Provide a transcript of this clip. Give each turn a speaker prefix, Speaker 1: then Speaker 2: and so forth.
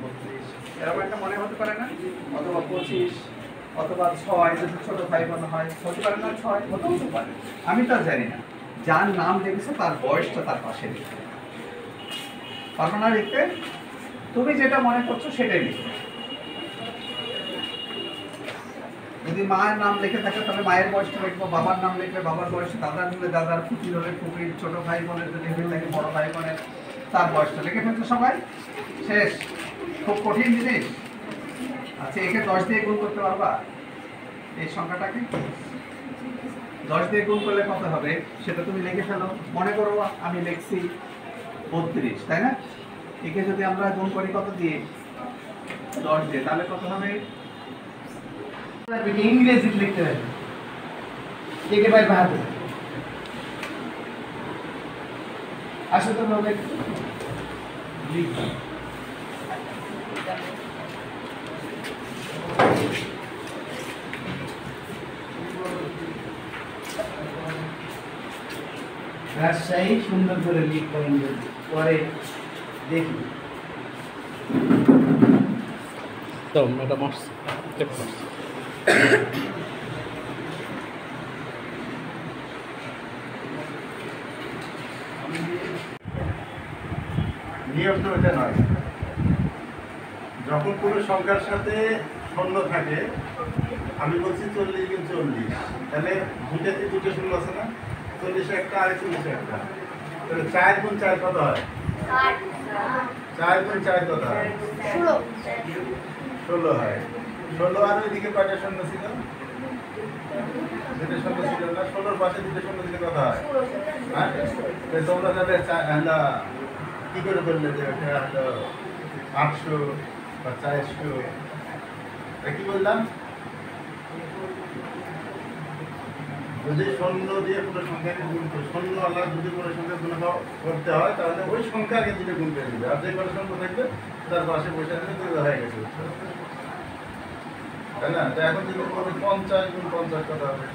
Speaker 1: 32 এরকম একটা মনে হতে পারে না? অথবা 25 অথবা 6 যদি ছোট ভাই বোন হয় হতে পারে না? 6 হতেও তো পারে, আমি তো জানি না। যার নাম দেখেছো তার বয়সটা তার পাশে লিখতে পারবে না লিখতে? তুমি যেটা মনে করছো সেটাই লিখবে। যদি মায়ের নাম লিখে থাকে তাহলে মায়ের বয়সটা লিখবো, বাবার নাম লিখবে বাবার বয়স, দাদার হলে দাদার, ফুপির হলে ফুপির, ছোট ভাই বোনের যদি হয়ে থাকে বড় ভাই বোনের তার বয়সটা লিখে ফেলছো সবাই। শেষ। খুব কঠিন জিনিস। আচ্ছা, একে 10 দিয়ে গুণ করতে পারবা? এই সংখ্যাটাকে 10 দিয়ে গুণ করলে কত হবে সেটা তুমি লিখে ফেলো। মনে করো আমি লিখছি 32, তাই না? একে যদি আমরা গুণ করি কত দিয়ে? 10 দিয়ে, তাহলে কত হবে?
Speaker 2: ইংরেজি লিখতে হবে। একে ভাই বাহাদুর আসলে তো লোক লিখবা রাজশাহী সুন্দর করে লিখবো ইংরেজি, পরে দেখি
Speaker 3: তো ম্যাডাম আসছে চেক করছে।
Speaker 4: নিয়ম তো এটা নয়। যখন কোনো সংখ্যার সাথে শূন্য থাকে, আমি বলছি 40 গুণ 40, তাহলে দুটাতে দুটো শূন্য আছে না? 40 একটা আর 40 একটা, তাহলে 4 গুণ 4 কত হয়? 4 গুণ 4 কত হয়? 16 হয়। 16 আর ওইদিকে কয়টা শূন্য ছিল? দুটো শূন্য ছিল না? 16 পাশে দুটো শূন্য দিলে কত হয়? হ্যাঁ, তোমরা তাহলে কি করে বললে যে ওটা হলো 800 বা 400? কি বললাম? যদি শূন্য দিয়ে কোনো সংখ্যাকে গুণ করে, শূন্য আল্লাহ যদি কোনো সংখ্যা গুণ করতে হয় তাহলে ওই সংখ্যাকে দুটো গুণ করে দিবে, আর যে কোনো সংখ্যা থাকবে তার পাশে পয়সা দিলে দুটো হয়ে গেছে, তাই না? তো এখন যদি 50 গুণ 50 কত হবে?